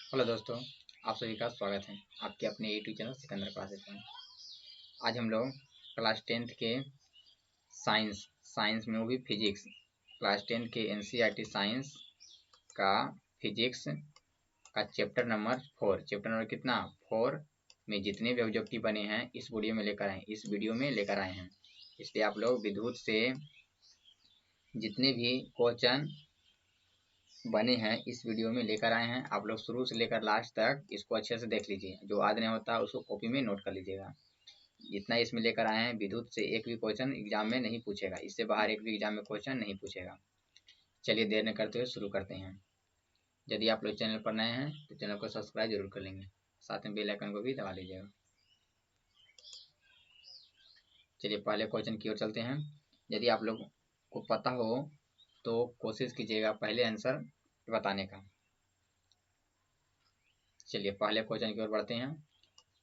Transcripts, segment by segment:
Hello दोस्तों, आप सभी का स्वागत है आपके अपने यूट्यूब चैनल सिकंदर क्लासेस में। आज हम लोग क्लास 10th के साइंस में वो भी फिजिक्स, क्लास 10 के एनसीईआरटी साइंस का फिजिक्स का चैप्टर नंबर 4 में जितने भी ऑब्जेक्टिव बने हैं इस वीडियो में लेकर आए हैं। इसलिए आप लोग विद्युत से जितने भी क्वेश्चन बने हैं इस वीडियो में लेकर आए हैं। आप लोग शुरू से लेकर लास्ट तक इसको अच्छे से देख लीजिए। जो याद नहीं होता उसको कॉपी में नोट कर लीजिएगा। जितना इसमें लेकर आए हैं विद्युत से एक भी क्वेश्चन एग्जाम में नहीं पूछेगा, इससे बाहर एक भी एग्जाम में क्वेश्चन नहीं पूछेगा। चलिए देर न करते हुए शुरू करते हैं। यदि आप लोग चैनल पर नए हैं तो चैनल को सब्सक्राइब जरूर कर लेंगे, साथ में बेल आइकन को भी दबा लीजिएगा। चलिए पहले क्वेश्चन की ओर चलते हैं। यदि आप लोग को पता हो तो कोशिश कीजिएगा पहले आंसर बताने का। चलिए पहले क्वेश्चन की ओर बढ़ते हैं।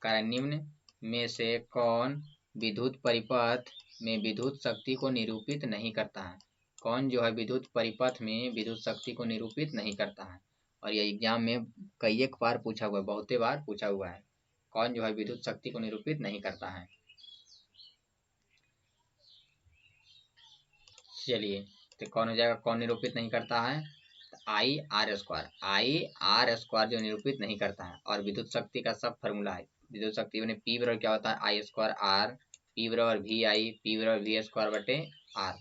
कारण निम्न में से कौन विद्युत परिपथ में विद्युत शक्ति को निरूपित नहीं करता है? कौन जो है विद्युत परिपथ में विद्युत शक्ति को निरूपित नहीं करता है? और यह एग्जाम में कई एक बार पूछा हुआ है, बहुते बार पूछा हुआ है। कौन जो है विद्युत शक्ति को निरूपित नहीं करता है? चलिए तो कौन हो जाएगा, कौन निरूपित नहीं करता है? आई आर स्क्वायर जो निरूपित नहीं करता है। और विद्युत शक्ति का सब फॉर्मूला है। विद्युत शक्ति मैंने पी बराबर क्या होता है, आई स्क्वायर आर, पी बराबर वी आई, पी बराबर वी स्क्वायर बटे आर।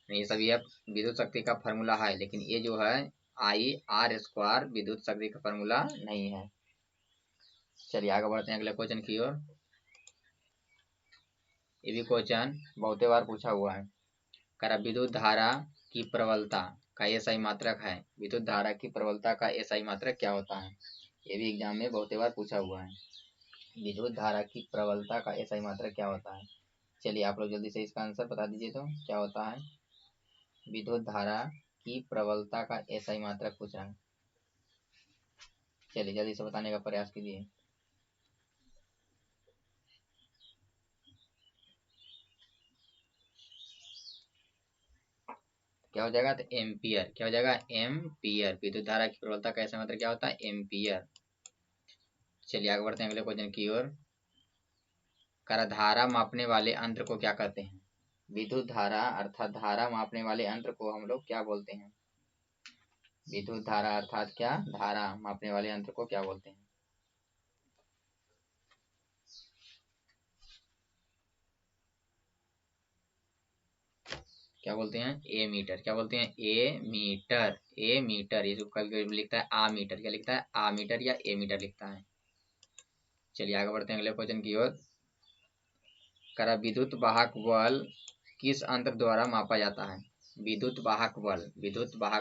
ये सब ये विद्युत शक्ति का फॉर्मूला है, लेकिन ये जो है आई आर स्क्वायर विद्युत शक्ति का फॉर्मूला नहीं है। चलिए आगे बढ़ते हैं अगले क्वेश्चन की ओर। ये भी क्वेश्चन बहुते बार पूछा हुआ है। करा विद्युत धारा की प्रबलता का एसआई मात्रक है। विद्युत धारा की प्रबलता का एसआई मात्रक क्या होता है? ये भी एग्जाम में बहुते बार पूछा हुआ है। विद्युत धारा की प्रबलता का एसआई मात्रक क्या होता है? चलिए आप लोग जल्दी से इसका आंसर बता दीजिए तो क्या होता है। विद्युत धारा की प्रबलता का एसआई मात्रक पूछा है। चलिए जल्दी से बताने का प्रयास कीजिए। क्या हो जाएगा, तो एम्पियर। क्या हो जाएगा, एम्पियर। विद्युत धारा की प्रबलता का एसआई मात्रक क्या होता है, एम्पियर। चलिए आगे बढ़ते हैं अगले क्वेश्चन की ओर। धारा मापने वाले यंत्र को क्या कहते हैं? विद्युत धारा अर्थात धारा मापने वाले यंत्र को हम लोग क्या बोलते हैं? विद्युत धारा अर्थात क्या, धारा मापने वाले यंत्र को क्या बोलते हैं? क्या बोलते हैं, ए मीटर। क्या बोलते हैं, ए मीटर। ए मीटर, ये जो कभी लिखता है आ मीटर, क्या लिखता है, आ मीटर या ए मीटर लिखता है। चलिए आगे बढ़ते हैं अगले क्वेश्चन की ओर। विद्युत वाहक बल किस यंत्र द्वारा मापा जाता है? विद्युत वाहक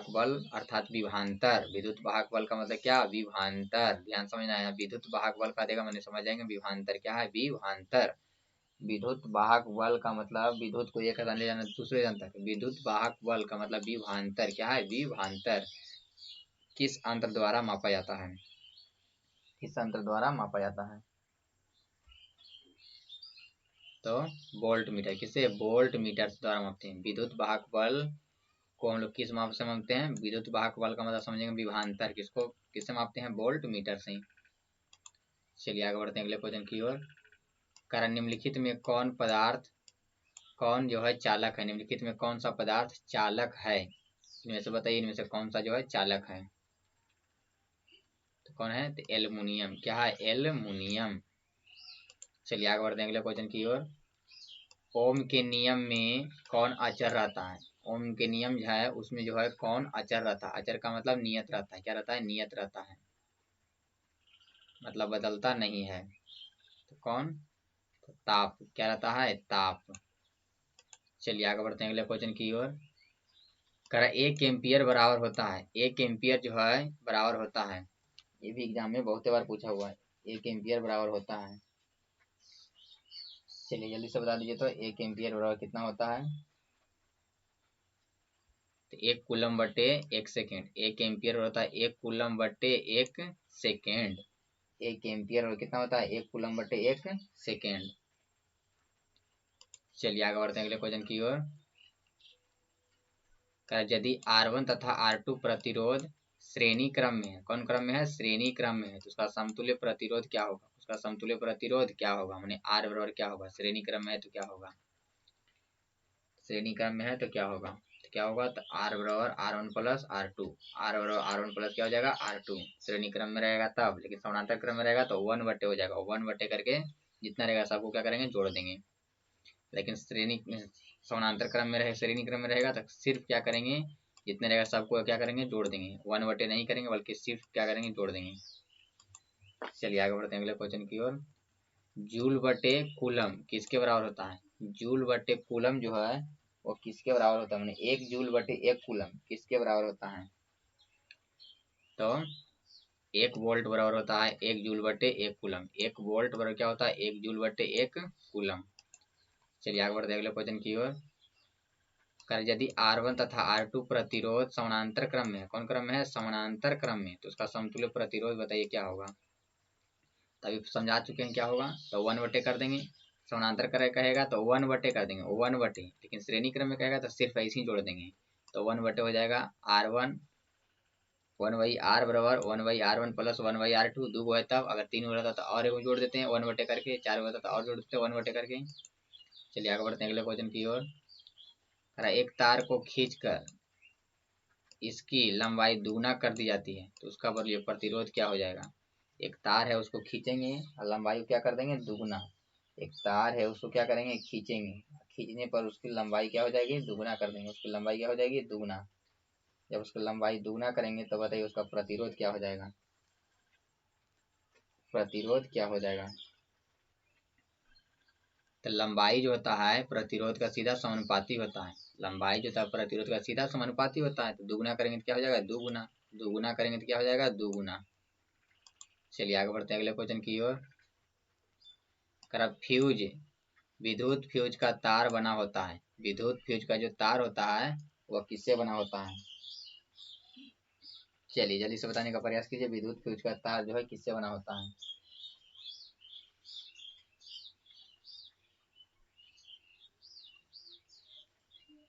बल अर्थात विभवांतर। विद्युत वाहक बल का मतलब क्या, विभवांतर। ध्यान समझना है, विद्युत वाहक बल का देगा मैंने समझ जाएंगे विभवांतर क्या है, विभवांतर। विद्युत वाहक बल का मतलब विद्युत को एक स्थान ले जाना दूसरे स्थान तक। विद्युत वाहक बल का मतलब विभवांतर क्या है, विभवांतर। किस यंत्र द्वारा मापा जाता है? किस यंत्र द्वारा मापा जाता है? तो वोल्ट मीटर। किसे, वोल्ट मीटर द्वारा मापते हैं। विद्युत वाहक बल को हम लोग किस माप से मापते हैं? विद्युत वाहक बल का मतलब समझेंगे विभवांतर। किसको किससे मापते हैं, वोल्ट मीटर से। चलिए आगे बढ़ते हैं अगले क्वेश्चन की ओर। कारण निम्नलिखित में कौन जो है चालक है? निम्नलिखित में कौन सा पदार्थ चालक है? इनमें से बताइए, इनमें से कौन सा जो है चालक है? तो कौन है, तो एल्युमिनियम। क्या है, एल्युमिनियम। चलिए आगे बढ़ते हैं अगले क्वेश्चन की ओर। ओम के नियम में कौन अचर रहता है? ओम के नियम जो है उसमें जो है कौन अचर रहता है? अचर का मतलब नियत रहता है। क्या रहता है, नियत रहता है, मतलब बदलता नहीं है। तो कौन, तो ताप। क्या रहता है, ताप। चलिए आगे बढ़ते हैं अगले क्वेश्चन की ओर। एक एम्पियर बराबर होता है, एक एम्पियर जो है बराबर होता है। ये भी एग्जाम में बहुत बार पूछा हुआ है। एक एम्पियर बराबर होता है। चलिए जल्दी से बता दीजिए तो एक एम्पियर बराबर कितना होता है? तो एक कूलम बटे एक सेकेंड। एक एम्पियर होता है एक कूलम बटे एक सेकेंड। एक एम्पियर कितना होता है, एक कूलम बटे एक सेकेंड। चलिए आगे बढ़ते हैं अगले क्वेश्चन की ओर। यदि R1 तथा R2 प्रतिरोध श्रेणी क्रम में है। कौन क्रम में है? श्रेणी क्रम में है। तो उसका समतुल्य प्रतिरोध क्या होगा? उसका समतुल्य प्रतिरोध क्या होगा? मैंने आर बराबर क्या होगा? श्रेणी क्रम में है तो क्या होगा? श्रेणी क्रम में है तो क्या होगा? तो क्या होगा? तो आर बराबर R1 प्लस R2। आर बराबर R1 प्लस क्या हो जाएगा? R2। श्रेणी क्रम में रहेगा तब, लेकिन समानांतर क्रम में रहेगा तो 1 बटे हो जाएगा। 1 बटे करके जितना रहेगा सबको क्या करेंगे? जोड़ देंगे। लेकिन श्रेणी समानांतर क्रम में रहे, श्रेणी क्रम में रहेगा तो सिर्फ क्या करेंगे? जितने रहेगा सबको क्या करेंगे? जोड़ देंगे। 1 बटे नहीं करेंगे बल्कि सिर्फ क्या करेंगे? जोड़ देंगे। चलिए आगे बढ़ते हैं अगले क्वेश्चन की ओर। जूल बटे कूलम किसके बराबर होता है? जूल बटे कूलम जो है वो किसके बराबर होता है? मैंने 1 जूल बटे 1 कूलम किसके बराबर होता है? तो 1 वोल्ट बराबर होता है 1 जूल बटे 1 कूलम। 1 वोल्ट बराबर क्या होता है? 1 जूल बटे 1 कूलम। चलिए आगे बढ़ते हैं अगले क्वेश्चन की ओर। कर यदि R1 तथा R2 प्रतिरोध समानांतर क्रम में है। कौन क्रम में है? समानांतर क्रम में। तो उसका समतुल्य प्रतिरोध बताइए क्या होगा? तभी समझा चुके हैं क्या होगा। तो 1 बटे कर देंगे। समानांतर करे कहेगा तो 1 बटे कर देंगे, 1 बटे। लेकिन श्रेणी क्रम में कहेगा तो सिर्फ ऐसे ही जोड़ देंगे। तो 1 बटे हो जाएगा R1 1/R बराबर 1/R1 प्लस 1/R2। 2 है तब, अगर 3 हो रहा था तो और एक जोड़ देते हैं 1 बटे करके। 4 होता तो और जोड़ देते हैं 1 बटे करके। चलिए आगे बढ़ते हैं अगले क्वेश्चन की ओर। एक तार को खींचकर इसकी लंबाई दुगुना कर दी जाती है तो उसका प्रतिरोध क्या हो जाएगा? एक तार है उसको खींचेंगे और लंबाई क्या कर देंगे? दुगुना। एक तार है उसको क्या करेंगे? खींचेंगे। खींचने पर उसकी लंबाई क्या हो जाएगी? दुगुना कर देंगे। उसकी लंबाई क्या हो जाएगी? दुगुना। जब उसकी लंबाई दुगुना करेंगे तो बताइए उसका प्रतिरोध क्या हो जाएगा? प्रतिरोध क्या हो जाएगा? तो लंबाई जो होता है प्रतिरोध का सीधा समानुपाती होता है। लंबाई जो होता है प्रतिरोध का सीधा समानुपाती होता है। तो दुगुना करेंगे तो क्या हो जाएगा? दुगुना। दुगुना करेंगे तो क्या हो जाएगा? दुगुना। चलिए आगे बढ़ते हैं अगले क्वेश्चन की ओर। फ्यूज विद्युत फ्यूज का तार बना होता है। विद्युत फ्यूज का जो तार होता है वह किससे बना होता है? चलिए जल्दी से बताने का प्रयास कीजिए। विद्युत फ्यूज का तार जो है किससे बना होता है?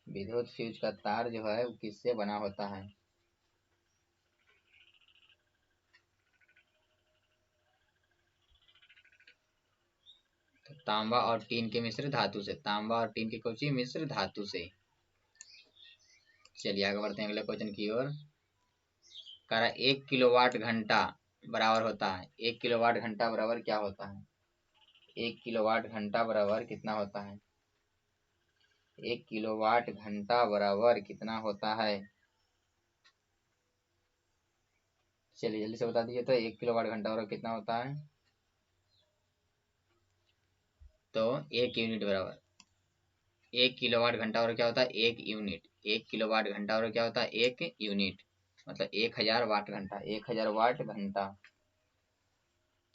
विद्युत फ्यूज का तार जो है वो किससे बना होता है? तो तांबा और टीन के मिश्र धातु से। तांबा और टीन के कोची मिश्र धातु से। चलिए आगे बढ़ते हैं अगले क्वेश्चन की ओर। 1 किलोवाट घंटा बराबर होता है। 1 किलोवाट घंटा बराबर क्या होता है? 1 किलोवाट घंटा बराबर कितना होता है? 1 किलोवाट घंटा बराबर कितना होता है? चलिए जल्दी से बता दीजिए। तो 1 किलोवाट घंटा बराबर कितना होता है? तो 1 यूनिट बराबर 1 किलोवाट घंटा बराबर क्या होता है? 1 यूनिट। 1 किलोवाट घंटा बराबर क्या होता है? 1 यूनिट। मतलब 1000 वाट घंटा। 1000 वाट घंटा।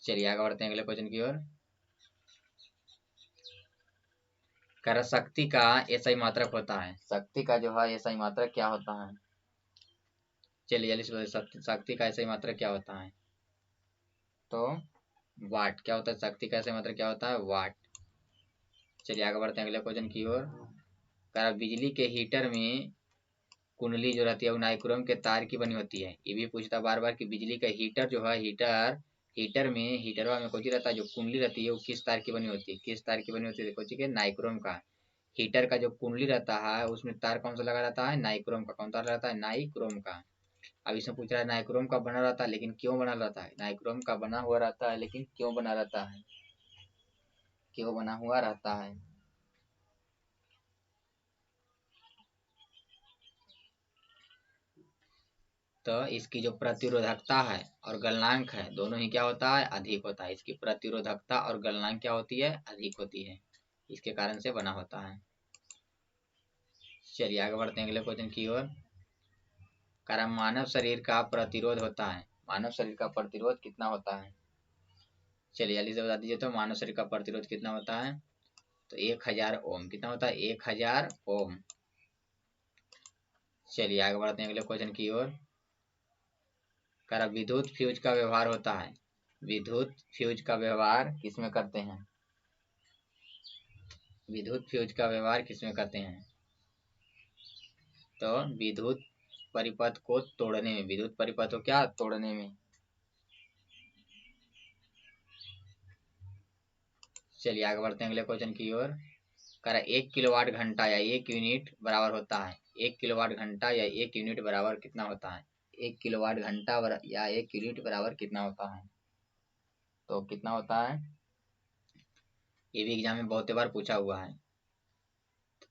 चलिए आगे बढ़ते हैं अगले क्वेश्चन की ओर। शक्ति का एसआई मात्रक होता है। शक्ति का जो है एसआई मात्रक क्या होता है? चलिए जल्दी से शक्ति का एसआई मात्रक क्या होता है? तो वाट। क्या होता है? शक्ति का एसआई मात्रक क्या होता है? वाट। चलिए आगे बढ़ते हैं अगले क्वेश्चन की ओर। बिजली के हीटर में कुंडली जो रहती है वो नाइक्रोम के तार की बनी होती है। ये भी पूछता बार बार कि बिजली का हीटर जो है हीटरवा में कोची रहता है, जो कुंडली रहती है वो किस तार की बनी होती है? किस तार की बनी होती है? कोची के नाइक्रोम का। हीटर का जो कुंडली रहता है उसमें तार कौन सा लगा रहता है? नाइक्रोम का। कौन तार रहता है? नाइक्रोम का। अब इसमें पूछ रहा है नाइक्रोम का बना रहता है लेकिन क्यों बना रहता है? नाइक्रोम का बना हुआ रहता है लेकिन क्यों बना रहता है? क्यों बना हुआ रहता है? तो इसकी जो प्रतिरोधकता है और गलनांक है दोनों ही क्या होता है? अधिक होता है। इसकी प्रतिरोधकता और गलनांक क्या होती है? अधिक होती है। इसके कारण से बना होता है। चलिए आगे बढ़ते हैं अगले क्वेश्चन की ओर। मानव शरीर का प्रतिरोध होता है। मानव शरीर का प्रतिरोध कितना होता है? चलिए जल्दी से बता दीजिए। तो मानव शरीर का प्रतिरोध कितना होता है? तो 1000 ओम। कितना होता है? 1000 ओम। चलिए आगे बढ़ते हैं अगले क्वेश्चन की ओर। विद्युत फ्यूज का व्यवहार होता है। विद्युत फ्यूज का व्यवहार किसमें करते हैं? विद्युत फ्यूज का व्यवहार किसमें करते हैं? तो विद्युत परिपथ को तोड़ने में, विद्युत परिपथ को क्या तोड़ने में। चलिए आगे बढ़ते हैं अगले क्वेश्चन की ओर। करा 1 किलोवाट घंटा या 1 यूनिट बराबर होता है। 1 किलोवाट घंटा या 1 यूनिट बराबर कितना होता है। 1 किलोवाट घंटा या 1 यूनिट बराबर कितना होता है। तो कितना होता है, ये भी एग्जाम में बहुत बार पूछा हुआ है।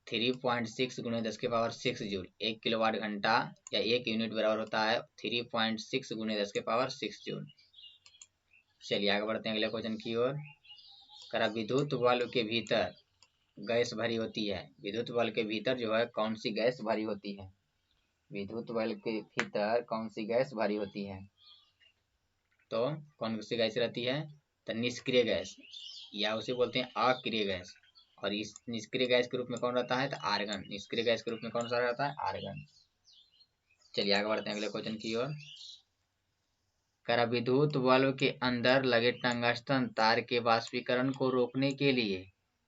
3.6 गुणे 10 के पावर 6 जूल। 1 किलोवाट घंटा या 1 यूनिट बराबर होता है 3.6 गुणे 10 के पावर 6 जूल। चलिए आगे बढ़ते हैं अगले क्वेश्चन की ओर। करा विद्युत बल्ब के भीतर गैस भरी होती है। विद्युत बल्ब के भीतर जो है कौन सी गैस भरी होती है। विद्युत बल्ब के भीतर कौन सी गैस भरी होती है। तो कौन सी गैस रहती है, तो निष्क्रिय गैस, या उसे बोलते हैं अक्रिय गैस। और इस निष्क्रिय गैस के रूप में कौन रहता है, तो आर्गन। निष्क्रिय गैस के रूप में कौन सा रहता है, आर्गन। चलिए आगे बढ़ते हैं अगले क्वेश्चन की ओर। करा विद्युत बल्ब के अंदर लगे टंगस्टन तार के वाष्पीकरण को रोकने के लिए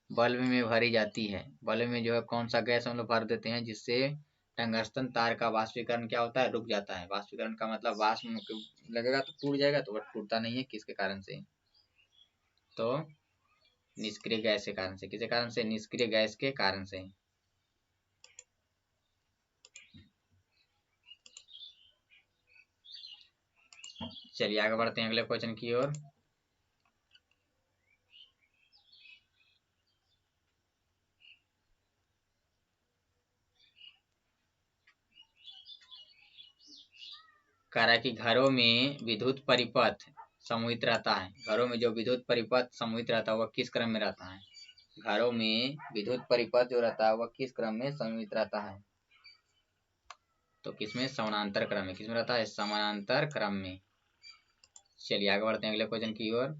बल्ब में भरी जाती है। बल्ब में जो है कौन सा गैस हम लोग भर देते हैं जिससे टंगस्टन तार का वाष्पीकरण क्या होता है, रुक जाता है। वाष्पीकरण का मतलब वाष्प लगेगा तो टूट जाएगा, तो वह टूटता नहीं है। किसके कारण से, तो निष्क्रिय गैस के कारण से। किसके कारण से, निष्क्रिय गैस के कारण से। चलिए आगे बढ़ते हैं अगले क्वेश्चन की ओर। करा कि घरों में विद्युत परिपथ समूहित रहता है। घरों में जो विद्युत परिपथ समूहित रहता है वह किस क्रम में रहता है। घरों में विद्युत परिपथ जो रहता है वह किस क्रम में समूहित रहता है, तो किसमें, समानांतर क्रम में। किसमें रहता है, समानांतर क्रम में। चलिए आगे बढ़ते हैं अगले क्वेश्चन की ओर।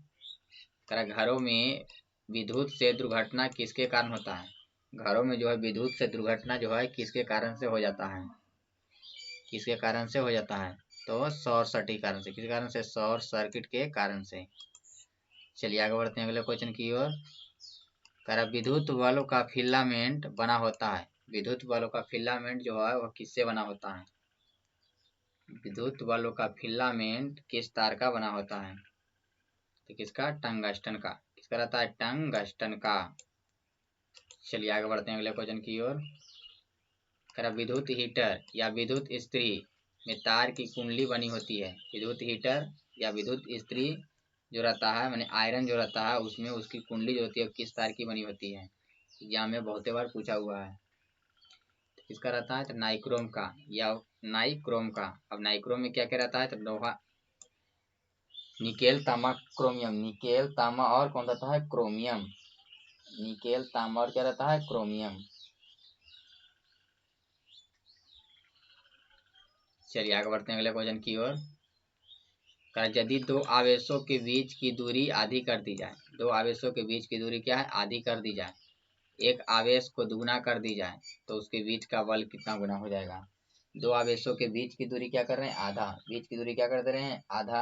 करा घरों में विद्युत से दुर्घटना किसके कारण होता है। घरों में जो है विद्युत से दुर्घटना जो है किसके कारण से हो जाता है। किसके कारण से हो जाता है, तो शॉर्ट सर्किट कारण से। किस कारण से, शॉर्ट सर्किट के कारण से। चलिए आगे बढ़ते हैं अगले क्वेश्चन की ओर। करा विद्युत बल्ब का फिलामेंट बना होता है। विद्युत बल्ब का फिलामेंट जो है वह किससे बना होता है। विद्युत बल्ब का फिलामेंट किस तार का बना होता है, तो किसका, टंगस्टन का। किसका रहता है, टंगस्टन का। चलिए आगे बढ़ते हैं अगले क्वेश्चन की ओर। करा विद्युत हीटर या विद्युत इस्त्री में तार की कुंडली बनी होती है। विद्युत हीटर या विद्युत इस्त्री जो रहता है, माने आयरन जो रहता है, उसमें उसकी कुंडली जो होती है किस तार की बनी होती है। एग्जाम में बहुत बार पूछा हुआ है। किसका रहता है, तो नाइक्रोम का या नाइक्रोम का। अब नाइक्रोम में क्या क्या रहता है, तो लोहा, निकेल, तांबा, क्रोमियम। निकेल, तांबा और कौन रहता है, क्रोमियम। निकेल, तांबा और क्या रहता है, क्रोमियम। चलिए आगे बढ़ते हैं अगले क्वेश्चन की ओर। यदि दो आवेशों के बीच की दूरी आधी कर दी जाए। दो आवेशों के बीच की दूरी क्या है, आधी कर दी जाए। एक आवेश को दुगना कर दी जाए तो उसके बीच का बल कितना गुना हो जाएगा। दो आवेशों के बीच की दूरी क्या कर रहे हैं, आधा। बीच की दूरी क्या कर दे रहे हैं, आधा।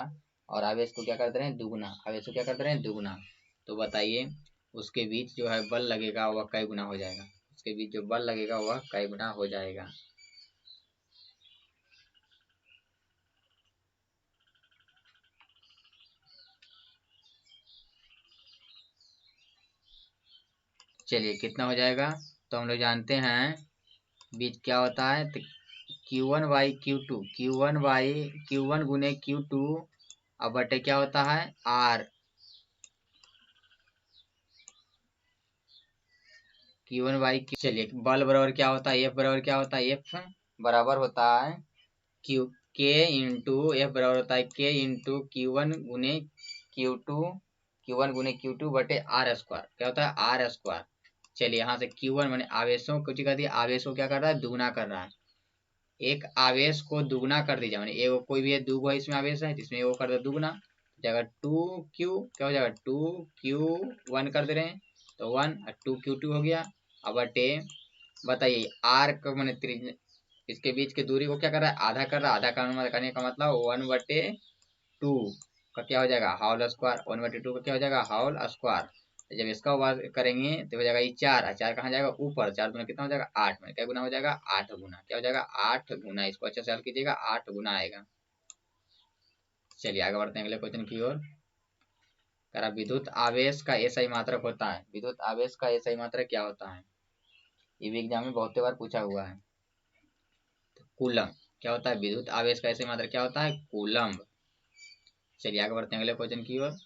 और आवेश को क्या कर दे रहे हैं, दुगना। आवेश को क्या कर दे रहे हैं, दुगना। तो बताइए उसके बीच जो है बल लगेगा वह कई गुना हो जाएगा। उसके बीच जो बल लगेगा वह कई गुना हो जाएगा। चलिए कितना हो जाएगा, तो हम लोग जानते हैं बीच क्या होता है, तो Q1 बाई Q2, Q1 गुने Q2 अब बटे क्या होता है, R। Q1 by Q। चलिए बल बराबर क्या होता है, F बराबर क्या होता है, F बराबर होता है K इंटू, F बराबर होता है K इंटू Q1 गुने Q2 बटे R स्क्वायर। क्या होता है, R स्क्वायर। चलिए यहाँ से Q1 मैंने आवेशों को कर दिया, आवेश को क्या कर रहा है, दुगना कर रहा है। एक आवेश को दुगना कर दीजिए, मैंने एगो कोई भी दो इसमें आवेश है, जिसमें एगो कर दे दुगना, जगह 2Q क्या हो जाएगा, 2Q1 कर दे रहे हैं तो 1 और 2Q2 हो गया। अब बटे बताइए R का मैंने इसके बीच की दूरी को क्या कर रहा है, आधा कर रहा है। आधा करने का मतलब 1/2 का क्या हो जाएगा, होल स्क्वायर। 1/2 का क्या हो जाएगा, होल स्क्वायर। तो जब इसका वर्ग करेंगे तो हो जाएगा ये 4, 4 कहाँ जाएगा ऊपर, 4 गुना कितना हो जाएगा 8 में, क्या गुना हो जाएगा 8 गुना, क्या हो जाएगा 8 गुना। इसको अच्छे से हल कीजिएगा, 8 गुना आएगा। चलिए आगे बढ़ते हैं अगले क्वेश्चन की ओर। करा विद्युत आवेश का एसआई मात्रक होता है। विद्युत आवेश का एसआई मात्रक क्या होता है, ये भी एग्जाम में बहुत बार पूछा हुआ है। तो कूलम क्या होता है, विद्युत आवेश का एसआई मात्रक क्या होता है, कूलम्ब। चलिए आगे बढ़ते हैं अगले क्वेश्चन की ओर।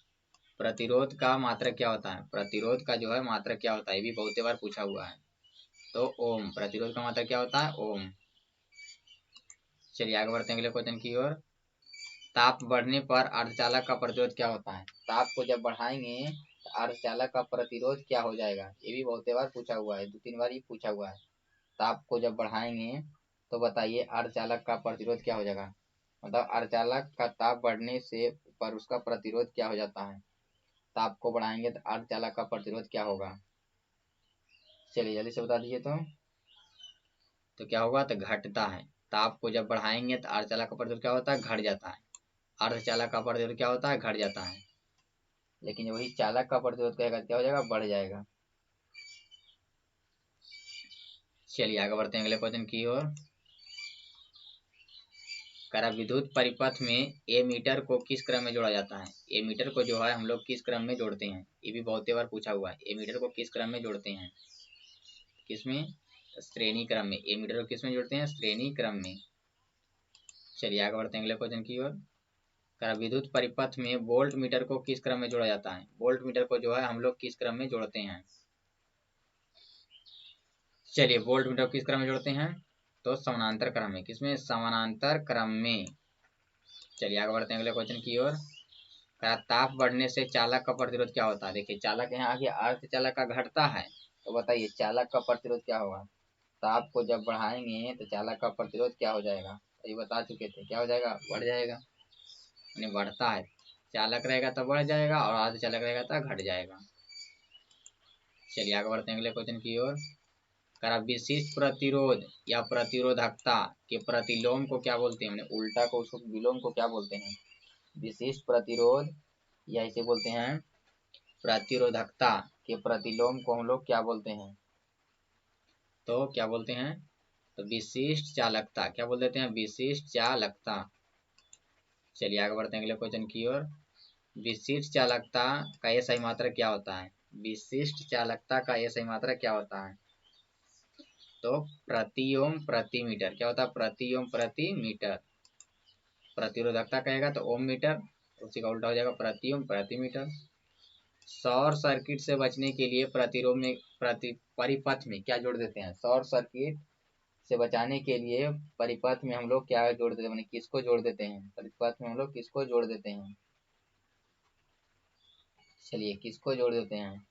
प्रतिरोध का मात्रक क्या होता है, प्रतिरोध का जो है मात्रक क्या होता है, ये भी बहुत बार पूछा हुआ है। तो ओम, प्रतिरोध का मात्रक क्या होता है, ओम। चलिए आगे बढ़ते हैं अगले क्वेश्चन की ओर। ताप बढ़ने पर अर्धचालक का प्रतिरोध क्या होता है। ताप को जब बढ़ाएंगे तो अर्धचालक का प्रतिरोध क्या हो जाएगा, ये भी बहुत बार पूछा हुआ है, 2-3 बार ये पूछा हुआ है। ताप को जब बढ़ाएंगे तो बताइए अर्धचालक का प्रतिरोध क्या हो जाएगा, मतलब अर्धचालक का ताप बढ़ने से पर उसका प्रतिरोध क्या हो जाता है। ताप को बढ़ाएंगे तो अर्धचालक का प्रतिरोध क्या होगा, चलिए जल्दी से बता दीजिए। तो क्या होगा, तो घटता है। ताप को जब बढ़ाएंगे तो अर्धचालक का प्रतिरोध क्या होता है, घट जाता है। अर्धचालक का प्रतिरोध क्या होता है, घट जाता है। लेकिन वही चालक का प्रतिरोध कहेगा क्या हो जाएगा, बढ़ जाएगा। चलिए आगे बढ़ते हैं अगले क्वेश्चन की ओर। करा विद्युत परिपथ में एमीटर को किस क्रम में जोड़ा जाता है। एमीटर को जो है हम लोग किस क्रम में जोड़ते हैं, ये भी बहुत बार पूछा हुआ है। एमीटर को किस क्रम में जोड़ते हैं, किसमें, श्रेणी क्रम में। एमीटर को किस में जोड़ते हैं, श्रेणी क्रम में। चलिए आगे बढ़ते हैं अगले क्वेश्चन की ओर। करा विद्युत परिपथ में वोल्ट मीटर को किस क्रम में जोड़ा जाता है। वोल्ट मीटर को जो है हम लोग किस क्रम में जोड़ते हैं। चलिए वोल्ट मीटर को किस क्रम में जोड़ते हैं, तो समानांतर क्रम में। किसमें, समानांतर क्रम में। चलिए आगे बढ़ते हैं अगले क्वेश्चन की ओर। ताप बढ़ने से चालक का प्रतिरोध क्या होता है। देखिए चालक यहाँ आगे अर्धचालक का घटता है, तो बताइए चालक का प्रतिरोध क्या होगा। ताप को जब बढ़ाएंगे तो चालक का प्रतिरोध क्या हो जाएगा, ये बता चुके थे, क्या हो जाएगा, बढ़ जाएगा। यानी बढ़ता है, चालक रहेगा तो बढ़ जाएगा और अर्धचालक रहेगा तो घट जाएगा। चलिए आगे बढ़ते हैं अगले क्वेश्चन की ओर। करा विशिष्ट प्रतिरोध या प्रतिरोधकता के प्रतिलोम को क्या बोलते हैं, उल्टा को उसको विलोम को क्या बोलते हैं। विशिष्ट प्रतिरोध या इसे बोलते हैं प्रतिरोधकता के प्रतिलोम को हम लोग क्या बोलते हैं, तो क्या बोलते हैं, तो विशिष्ट चालकता, क्या बोल देते हैं, विशिष्ट चालकता। चलिए आगे बढ़ते हैं अगले क्वेश्चन की ओर। विशिष्ट चालकता का ये सही मात्रक क्या होता है। विशिष्ट चालकता का ये सही मात्रक क्या होता है, तो प्रति ओम प्रति मीटर। क्या होता है, प्रति ओम प्रति मीटर। प्रतिरोधकता कहेगा तो ओम मीटर, उसी का उल्टा हो जाएगा प्रति ओम प्रति मीटर। शॉर्ट सर्किट से बचने के लिए प्रतिरोध में परिपथ में क्या जोड़ देते हैं। शॉर्ट सर्किट से बचाने के लिए परिपथ में हम लोग क्या जोड़ देते हैं, किसको जोड़ देते हैं, परिपथ में हम लोग किसको जोड़ देते हैं। चलिए किसको जोड़ देते हैं,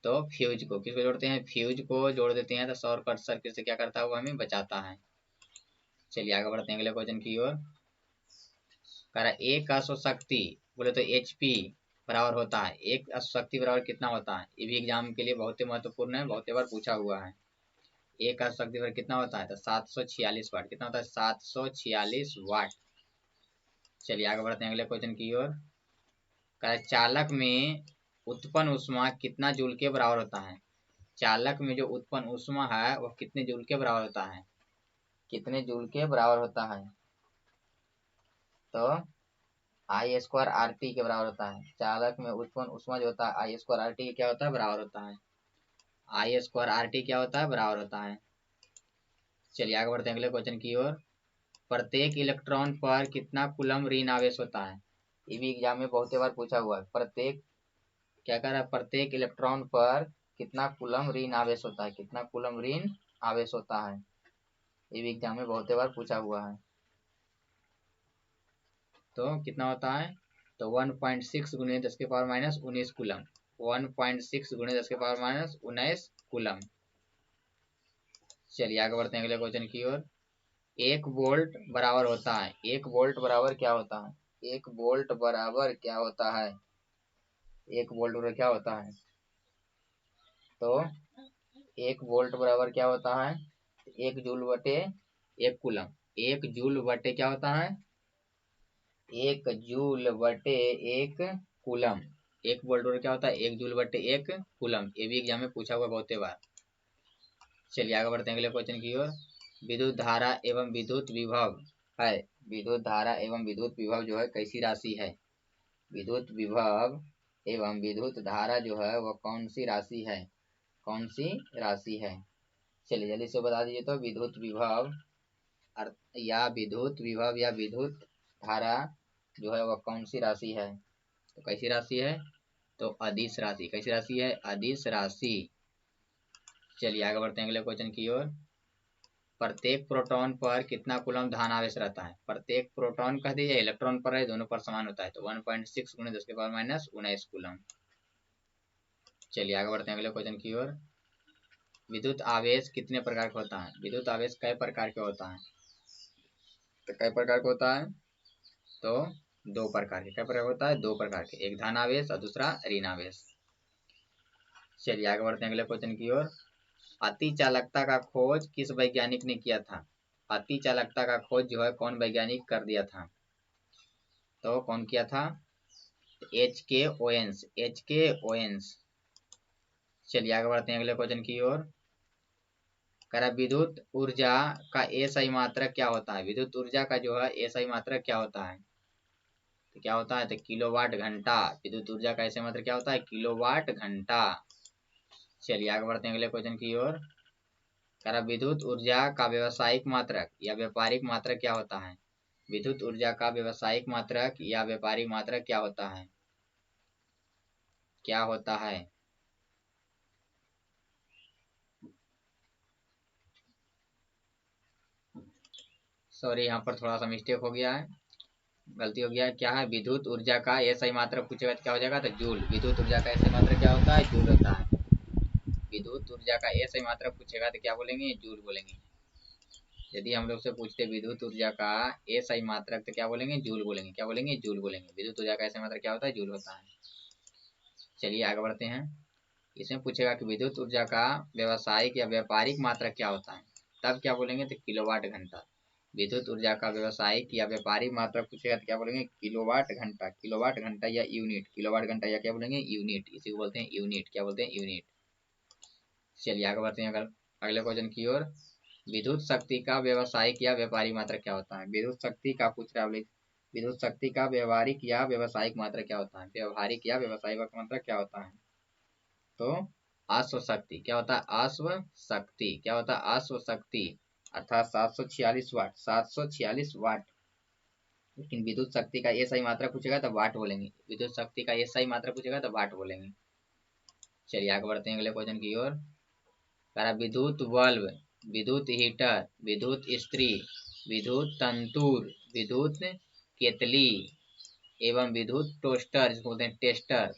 तो फ्यूज को। किसको जोड़ते हैं, फ्यूज को जोड़ देते हैं। तो शॉर्ट सर्किट से क्या करता है, वो हमें बचाता है। चलिए आगे बढ़ते हैं अगले क्वेश्चन की ओर। करा एक अश्वशक्ति बोले तो HP बराबर होता है। एक अश्वशक्ति बराबर कितना होता है, ये भी एग्जाम के लिए बहुत ही महत्वपूर्ण है, बहुत बार पूछा हुआ है। एक अश्वशक्ति बराबर कितना होता है, तो 746 वाट। कितना होता है, 746 वाट। चलिए आगे बढ़ते हैं अगले क्वेश्चन की ओर। चालक में उत्पन्न ऊष्मा कितना जूल के बराबर होता है। चालक में जो उत्पन्न ऊष्मा है वो कितने जूल के बराबर होता है, कितने जूल के बराबर होता है, तो I² RT के बराबर होता है। चालक में उत्पन्न ऊष्मा जो होता है I² RT क्या होता है, बराबर होता है। I² RT क्या होता है, बराबर होता है। चलिए आगे बढ़ते हैं अगले क्वेश्चन की ओर। प्रत्येक इलेक्ट्रॉन पर कितना कूलम ऋण आवेश होता है, ये भी एग्जाम में बहुत बार पूछा हुआ है। प्रत्येक क्या कर रहा है, प्रत्येक इलेक्ट्रॉन पर कितना कूलम ऋण आवेश होता है, कितना कूलम ऋण आवेश होता है, ये भी एग्जाम में बहुत बार पूछा हुआ है। तो कितना होता है, तो 1.6 गुणे 10 के पावर माइनस 19 कूलम। 1.6 गुणे 10 के पावर माइनस 19 कूलम। चलिए आगे बढ़ते हैं अगले क्वेश्चन की ओर। 1 वोल्ट बराबर होता है, 1 वोल्ट बराबर क्या होता है, 1 वोल्ट बराबर क्या होता है, 1 वोल्ट बराबर क्या होता है, तो 1 वोल्ट बराबर क्या होता है, 1 जूल बटे 1 कूलम। 1 जूल बटे क्या होता है, 1 जूल बटे 1 कूलम। 1 वोल्ट क्या होता है 1 जूल बटे 1 कूलम। ये भी एग्जाम में पूछा हुआ बहुत बार। चलिए आगे बढ़ते हैं अगले क्वेश्चन की ओर। विद्युत धारा एवं विद्युत विभव है। विद्युत धारा एवं विद्युत विभव जो है कैसी राशि है। विद्युत विभव एवं विद्युत धारा जो है वह कौन सी राशि है, कौन सी राशि है। चलिए जल्दी से बता दीजिए। तो विद्युत विभव या विद्युत विभव या विद्युत धारा जो है वह कौन सी राशि है। तो कैसी राशि है, तो अदिश राशि। कैसी राशि है, अदिश राशि। चलिए आगे बढ़ते हैं अगले क्वेश्चन की ओर। प्रत्येक प्रोटॉन पर कितना कूलम धनावेश रहता है। प्रत्येक प्रोटॉन कह दीजिए, इलेक्ट्रॉन पर है, दोनों पर समान होता है, तो 1.6 × 10⁻⁻19 कूलम। चलिए आगे बढ़ते हैं अगले क्वेश्चन की ओर। विद्युत आवेश कितने प्रकार का होता है। विद्युत आवेश कई प्रकार के होता है। तो कई प्रकार का होता है, तो 2 प्रकार के। कई प्रकार होता है, 2 प्रकार के। एक धन आवेश और दूसरा ऋण आवेश। चलिए आगे बढ़ते हैं अगले क्वेश्चन की ओर। अति चालकता का खोज किस वैज्ञानिक ने किया था। अति चालकता का खोज जो है कौन वैज्ञानिक कर दिया था, तो कौन किया था, H.K. ओवेन्स। H.K. ओवेन्स। चलिए आगे बढ़ते हैं अगले क्वेश्चन की ओर। करा विद्युत ऊर्जा का एसआई मात्रक क्या होता है। विद्युत ऊर्जा का जो है एसआई मात्रक क्या होता है, तो क्या होता है, तो किलोवाट घंटा। विद्युत ऊर्जा का एसआई मात्रक क्या होता है, किलोवाट घंटा। चलिए आगे बढ़ते हैं अगले क्वेश्चन की ओर। करा विद्युत ऊर्जा का व्यवसायिक मात्रक या व्यापारिक मात्रक क्या होता है। विद्युत ऊर्जा का व्यवसायिक मात्रक या व्यापारिक मात्रक क्या होता है, क्या होता है। सॉरी यहाँ पर थोड़ा सा मिस्टेक हो गया है, गलती हो गया है। क्या है, विद्युत ऊर्जा का एसआई मात्रक पूछेगा तो क्या हो जाएगा, तो जूल। विद्युत ऊर्जा का एसआई मात्रक क्या होता है, जूल होता है। विद्युत ऊर्जा का एसआई मात्रक पूछेगा तो क्या बोलेंगे, जूल बोलेंगे। यदि हम लोग से पूछते विद्युत ऊर्जा का एसआई मात्रक तो क्या बोलेंगे, जूल बोलेंगे। क्या बोलेंगे, जूल बोलेंगे। विद्युत ऊर्जा का एसआई मात्रक क्या होता है, जूल होता है। चलिए आगे बढ़ते हैं। इसमें पूछेगा कि विद्युत ऊर्जा का व्यवसायिक या व्यापारिक मात्रक क्या होता है, तब क्या बोलेंगे, तो किलोवाट घंटा। विद्युत ऊर्जा का व्यवसायिक या व्यापारिक मात्रक पूछेगा तो क्या बोलेंगे, किलोवाट घंटा। किलोवाट घंटा या यूनिट। किलोवाट घंटा या क्या बोलेंगे, यूनिट। इसी को बोलते हैं यूनिट। क्या बोलते हैं, यूनिट। चलिए आगे बढ़ते हैं अगले क्वेश्चन की ओर। विद्युत शक्ति का व्यवसायिक या व्यापारिक मात्रक क्या होता है। विद्युत शक्ति का पूछ रहा है। विद्युत शक्ति का व्यवहारिक या व्यवसायिक मात्रक क्या होता है। व्यवहारिक या व्यवसायिक मात्रक क्या होता है, तो अश्व शक्ति। क्या होता है, अश्व शक्ति। क्या होता है, अश्व शक्ति, अर्थात 746 वाट। 746 वाट। लेकिन विद्युत शक्ति का ये सही मात्रा पूछेगा तो वाट बोलेंगे। विद्युत शक्ति का ये सही मात्रा पूछेगा तो वाट बोलेंगे। चलिए आगे बढ़ते हैं अगले क्वेश्चन की ओर। विद्युत बल्ब, विद्युत हीटर, विद्युत इस्त्री, विद्युत तंतूर, विद्युत केतली एवं विद्युत टोस्टर जिसको बोलते हैं टेस्टर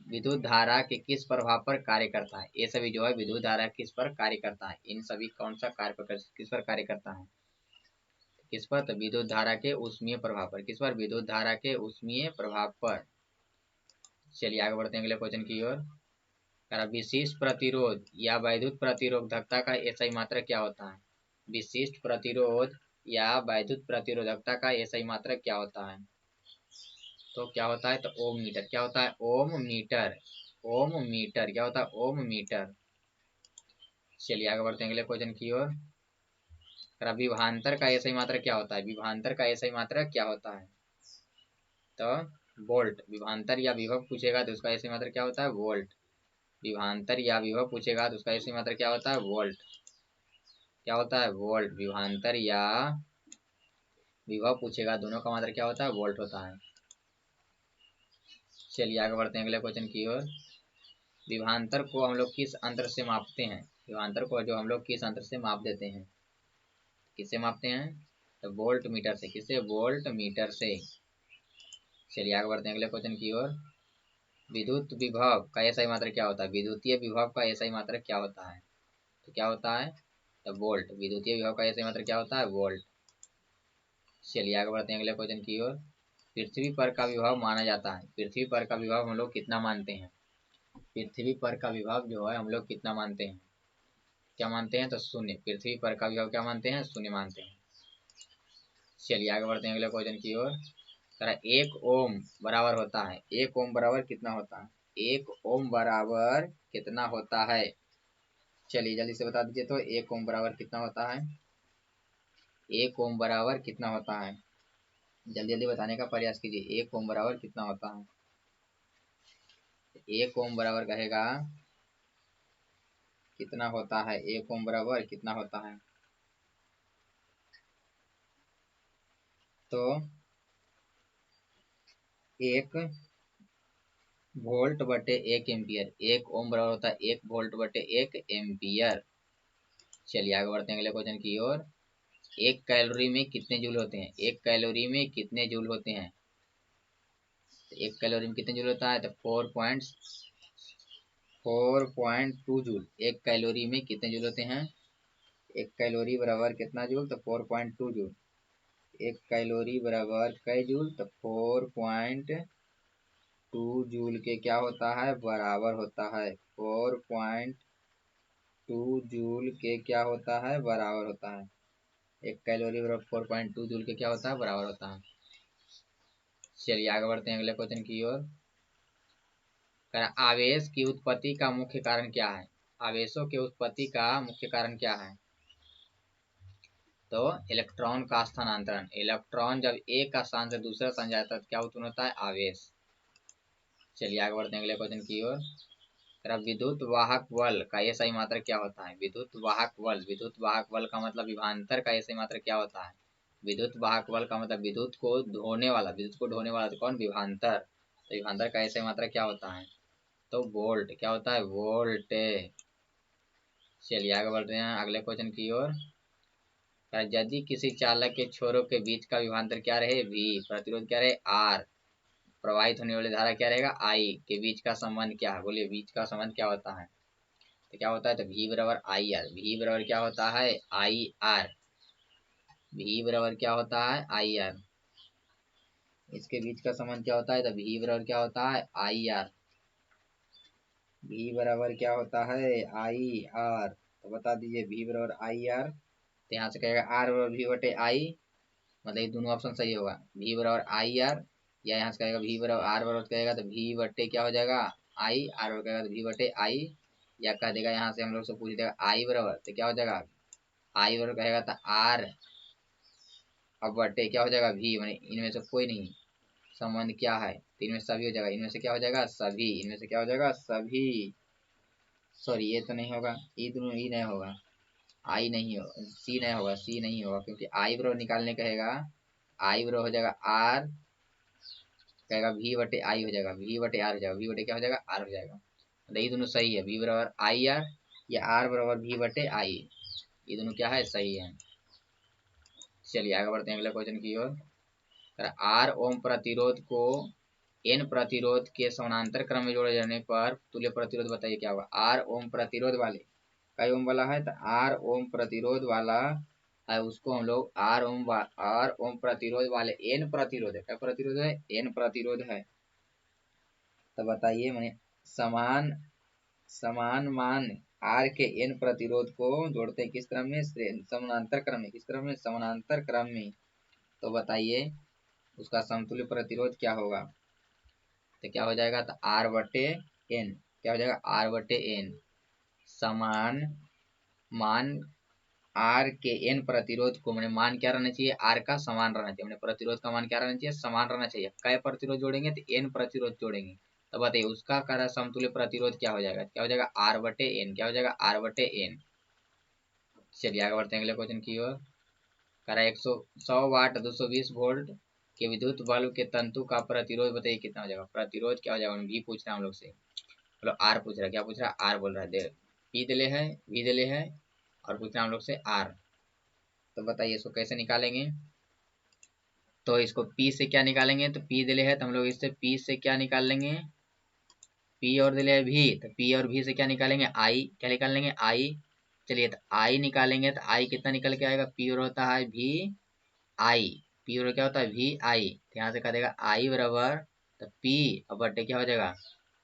विद्युत धारा के किस प्रभाव पर कार्य करता है। ये सभी जो है विद्युत धारा किस पर कार्य करता है। इन सभी कौन सा कार्य पर, किस पर कार्य करता है, किस पर, तो विद्युत धारा के ऊष्मीय प्रभाव पर। किस पर, विद्युत धारा के ऊष्मीय प्रभाव पर। चलिए आगे बढ़ते हैं अगले क्वेश्चन की ओर। विशिष्ट प्रतिरोध या वैद्युत प्रतिरोधकता का एसआई मात्रक क्या होता है। विशिष्ट प्रतिरोध या वैद्युत प्रतिरोधकता का एसआई मात्रक क्या होता है, तो क्या होता है, तो ओम मीटर। क्या होता है, ओम मीटर। ओम मीटर। क्या होता है, ओम मीटर। चलिए आगे बढ़ते हैं अगले क्वेश्चन की ओर। विभवांतर का एसआई मात्रक क्या होता है। विभवांतर का एसआई मात्रक क्या होता है, तो वोल्ट। विभवांतर या विभव पूछेगा तो उसका एसआई मात्रक क्या होता है, वोल्ट। विभवांतर या विभव पूछेगा तो उसका एसआई मात्रक क्या होता है, वोल्ट। क्या होता है, वोल्ट। विभवांतर या विभव पूछेगा, दोनों का मात्रक क्या होता है, वोल्ट होता है। चलिए आगे बढ़ते हैं अगले क्वेश्चन की ओर। विभवांतर को हम लोग किस अंतर से मापते हैं। विभवांतर को जो हम लोग किस अंतर से माप देते हैं, किससे मापते हैं, तो वोल्ट मीटर से। किससे, वोल्ट मीटर से। चलिए आगे बढ़ते हैं अगले क्वेश्चन की ओर। विद्युत विभव का एसआई मात्रक क्या होता है। विद्युतीय विभव का एसआई मात्रक क्या होता है, तो क्या होता है, तो वोल्ट। विद्युतीय विभव का एसआई मात्रक क्या होता है, वोल्ट। चलिए आगे बढ़ते हैं अगले क्वेश्चन की ओर। पृथ्वी पर का विभव माना जाता है। पृथ्वी पर का विभव हम लोग कितना मानते हैं। पृथ्वी पर का विभव जो है हम लोग कितना मानते हैं, क्या मानते हैं, तो शून्य। पृथ्वी पर का विभव क्या मानते हैं, शून्य मानते हैं। चलिए आगे बढ़ते हैं अगले क्वेश्चन की ओर। एक ओम बराबर होता है, एक ओम बराबर कितना होता है, एक ओम बराबर कितना होता है, चलिए जल्दी से बता दीजिए। तो एक ओम बराबर कितना होता है, एक ओम बराबर कितना होता है, जल्दी जल्दी बताने का प्रयास कीजिए। एक ओम बराबर कितना होता है, एक ओम बराबर कहेगा कितना होता है, एक ओम बराबर कितना होता है। तो एक वोल्ट बटे एक एम्पियर, एक ओम बराबर होता है एक वोल्ट बटे एक एम्पियर। चलिए आगे बढ़ते हैं अगले क्वेश्चन की ओर। एक कैलोरी में कितने जूल होते हैं, एक कैलोरी में कितने जूल होते हैं, तो एक कैलोरी में कितने जूल होता है, तो 4.2 जूल। एक कैलोरी में कितने जूल होते हैं, एक कैलोरी बराबर कितना जूल, तो 4.2 जूल। एक कैलोरी बराबर कई जूल, तो 4.2 जूल के क्या होता है, बराबर होता है। 4.2 जूल के क्या होता है, बराबर होता है। एक कैलोरी बराबर 4.2 जूल के क्या होता है, बराबर होता है। चलिए आगे बढ़ते हैं अगले क्वेश्चन की ओर। आवेश की उत्पत्ति का मुख्य कारण क्या है, आवेशों की उत्पत्ति का मुख्य कारण क्या है, तो इलेक्ट्रॉन का स्थानांतरण। इलेक्ट्रॉन जब एक स्थान से दूसरे स्थान जाता है तो क्या उत्पन्न होता है, आवेश। चलिए आगे बढ़ते हैं अगले क्वेश्चन की ओर। विद्युत वाहक बल का ये सही मात्रक क्या होता है, विद्युत वाहक बल, विद्युत वाहक बल का मतलब विभवांतर का ये सही मात्रक क्या होता है, विद्युत वाहक बल का मतलब विद्युत को ढोने वाला, विद्युत को ढोने वाला तो कौन, विभवांतर। तो विभवांतर का ये सही मात्रक क्या होता है, तो वोल्ट। क्या होता है, वोल्ट। चलिए आगे बढ़ रहे हैं अगले क्वेश्चन की ओर। यदि किसी चालक के छोरों के बीच का विभवांतर क्या रहे, V, प्रतिरोध क्या रहे, R, प्रवाहित होने वाली धारा क्या रहेगा, I, के बीच का संबंध क्या है, बोलिए बीच का संबंध क्या होता है, तो क्या होता है, तो V बराबर आई आर। V बराबर क्या होता है, आई आर। V बराबर क्या होता है, आई आर। इसके बीच का संबंध क्या होता है, तो V बराबर क्या होता है, आई आर। V बराबर क्या होता है, आई आर। तो बता दीजिए V बराबर आई आर। तो यहाँ से कहेगा R बराबर V बटे आई, मतलब ये दोनों ऑप्शन सही होगा। V बराबर आई आर, या यहाँ से कहेगा V बराबर R बराबर कहेगा तो V बटे क्या हो जाएगा, आई। R बराबर कहेगा तो V बटे आई, या कह देगा यहाँ से हम लोग से पूछ देगा आई बराबर, तो क्या हो जाएगा, आई बराबर कहेगा तो R, अब बटे क्या हो जाएगा V, मैंने इनमें से कोई नहीं, संबंध क्या है, तो इनमें सभी हो जाएगा, इनमें से क्या हो जाएगा, सभी, इनमें से क्या हो जाएगा, सभी। सॉरी ये तो नहीं होगा, ये दोनों ही नहीं होगा, आई नहीं होगा, सी नहीं होगा, सी नहीं होगा, क्योंकि आई बराबर निकालने कहेगा, आई बराबर हो जाएगा आर, कहेगा V बटे आई हो जाएगा, V बटे आर हो जाएगा, V बटे क्या हो जाएगा, आर हो जाएगा। तो ये दोनों सही है, V बराबर आई आर या आर बराबर V बटे आई, ये दोनों क्या है, सही है। चलिए आगे बढ़ते हैं अगले क्वेश्चन की ओर। आर ओम प्रतिरोध को एन प्रतिरोध के समानांतर क्रम में जोड़े जाने पर तुल्य प्रतिरोध बताइए क्या होगा। आर ओम प्रतिरोध वाले, कई ओम वाला है, तो आर ओम प्रतिरोध वाला है, उसको हम लोग आर ओम प्रतिरोध वाले एन प्रतिरोध है, क्या प्रतिरोध है, एन प्रतिरोध है। तो बताइए मैंने समान समान मान आर के एन प्रतिरोध को जोड़ते हैं किस क्रम में, समानांतर क्रम में, किस क्रम में, समानांतर क्रम में। तो बताइए उसका समतुल्य प्रतिरोध क्या होगा, तो क्या हो जाएगा, तो आर बटे एन, क्या हो जाएगा, आर बटे एन, समान मान आर के एन प्रतिरोध को, मैंने मान क्या रहना चाहिए, आर का समान रहना चाहिए, मैंने प्रतिरोध का मान क्या रहना चाहिए, समान रहना चाहिए। कै प्रतिरोध जोड़ेंगे, तो एन प्रतिरोध जोड़ेंगे, तो बताइए उसका करा समतुल्य प्रतिरोध क्या हो जाएगा, क्या हो जाएगा, आर बटे एन, क्या हो जाएगा, आर बटे एन। चलिए आगे बढ़ते हैं अगले क्वेश्चन की ओर। करा 100 वाट 220 वोल्ट के विद्युत बल्ब के तंतु का प्रतिरोध बताइए कितना हो जाएगा, प्रतिरोध क्या हो जाएगा, भी पूछ रहा है हम लोग से, मतलब आर पूछ रहा है, क्या पूछ रहा है, आर बोल रहा है, दे पी दिले है, वी दिले है, और पूछ रहा है हम लोग से आर। तो बताइए इसको कैसे निकालेंगे, तो इसको P से क्या निकालेंगे, तो P दिले है तो हम लोग इससे P से क्या निकाल लेंगे, P और दिले है V, तो P और V से क्या निकालेंगे, I, क्या निकाल लेंगे, I। चलिए तो I निकालेंगे तो I कितना निकल के आएगा, P और होता है V I, P और क्या होता है V I, तो यहाँ से कह देगा I बराबर, तो P और बटे क्या हो जाएगा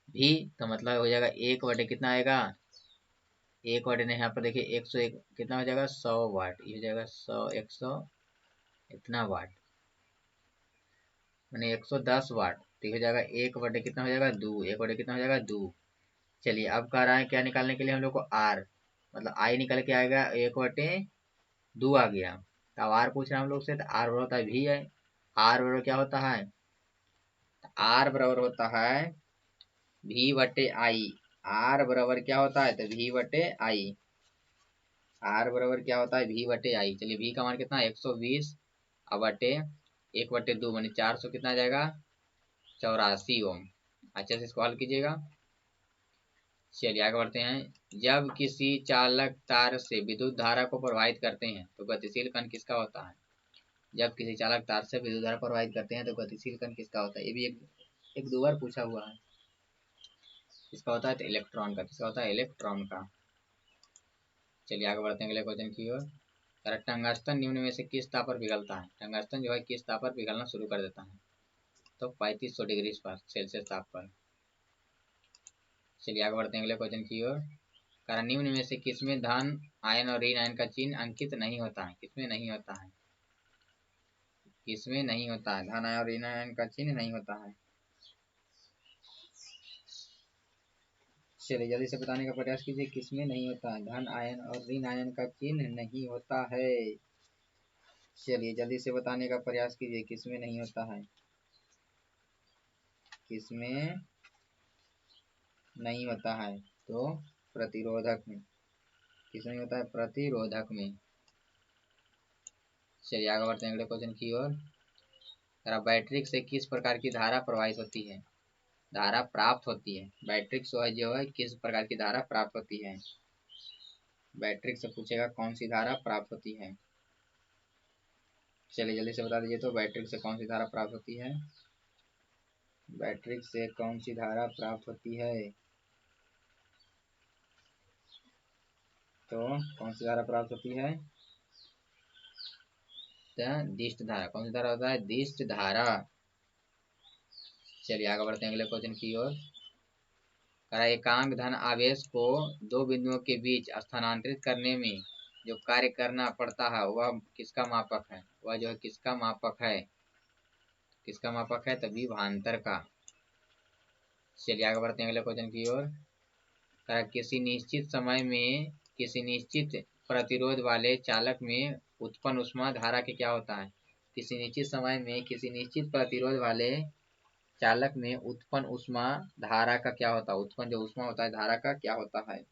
V, तो मतलब हो जाएगा एक बटे कितना आएगा, एक बटे ने यहाँ पर देखिए 101 कितना हो जाएगा, 100 वाट, ये हो जाएगा 100 100 इतना वाट। मैंने 110 वाट, तो हो जाएगा 1 बटे कितना हो जाएगा 2, 1 बटे कितना हो जाएगा 2। चलिए अब कह रहा है क्या निकालने के लिए हम लोग को आर, मतलब आई निकल के आएगा 1/2 आ गया। तो अब आर पूछ रहे हैं हम लोग से, तो आर बराबर होता है वी है। आर बराबर क्या होता है, आर बराबर होता है वी बटे आई। आर बराबर क्या होता है, तो वी बटे आई। आर बराबर क्या होता है, वी बटे आई। चलिए वी का मान कितना है 120, अब बटे 1/2 मानी 400 कितना आ जाएगा 84 ओम। अच्छे से इसको हल कीजिएगा। चलिए आगे बढ़ते हैं। जब किसी चालक तार से विद्युत धारा को प्रवाहित करते हैं तो गतिशील कण किसका होता है। जब किसी चालक तार से विद्युत धारा प्रवाहित करते हैं तो गतिशील कण किसका होता है। ये भी एक दो बार पूछा हुआ है। किसका होता है, तो इलेक्ट्रॉन का। किसका होता है, इलेक्ट्रॉन का। चलिए आगे बढ़ते हैं अगले क्वेश्चन की ओर। टंगस्टन निम्न में से किस ताप पर पिघलता है। टंगस्टन जो है किस ताप पर पिघलना शुरू कर देता है, तो 3500 डिग्री पर सेल्सियस ताप पर। चलिए आगे बढ़ते हैं अगले क्वेश्चन की ओर। कारण निम्न में से किसमें धन आयन और ऋण आयन का चिन्ह अंकित नहीं होता है। किसमें नहीं होता है, किसमें नहीं होता है, धन आयन और ऋण आयन का चिन्ह नहीं होता है। चलिए जल्दी से बताने का प्रयास कीजिए किसमें नहीं होता है, धन आयन और ऋण आयन का चिन्ह नहीं होता है। चलिए जल्दी से बताने का प्रयास कीजिए किसमें नहीं होता है, किसमें नहीं होता है, तो प्रतिरोधक में। किसमें होता है, प्रतिरोधक में। चलिए आगे बढ़ते हैं अगले क्वेश्चन की ओर। बैटरी से किस प्रकार की धारा प्रवाहित होती है, धारा प्राप्त होती है। बैटरी जो है किस प्रकार की धारा प्राप्त होती है। बैटरी से पूछेगा कौन सी धारा प्राप्त होती है। चलिए जल्दी से बता दीजिए, तो बैटरी से कौन सी धारा प्राप्त होती है। बैटरी से कौन सी धारा प्राप्त होती है, तो कौन सी धारा प्राप्त होती है, दिष्ट धारा। कौन सी धारा होता है, दिष्ट धारा। चलिए आगे बढ़ते हैं अगले क्वेश्चन की ओर। एकांक धन आवेश को दो बिंदुओं के बीच स्थानांतरित करने में जो कार्य करना पड़ता है वह किसका मापक है। वह जो है किसका मापक है, किसका मापक है, तो विभवांतर का। चलिए आगे बढ़ते हैं अगले क्वेश्चन की ओर। किसी निश्चित समय में किसी निश्चित प्रतिरोध वाले चालक में उत्पन्न उष्मा धारा के क्या होता है। किसी निश्चित समय में किसी निश्चित प्रतिरोध वाले चालक में उत्पन्न उष्मा धारा का क्या होता है। उत्पन्न जो उष्मा होता है धारा का क्या होता है,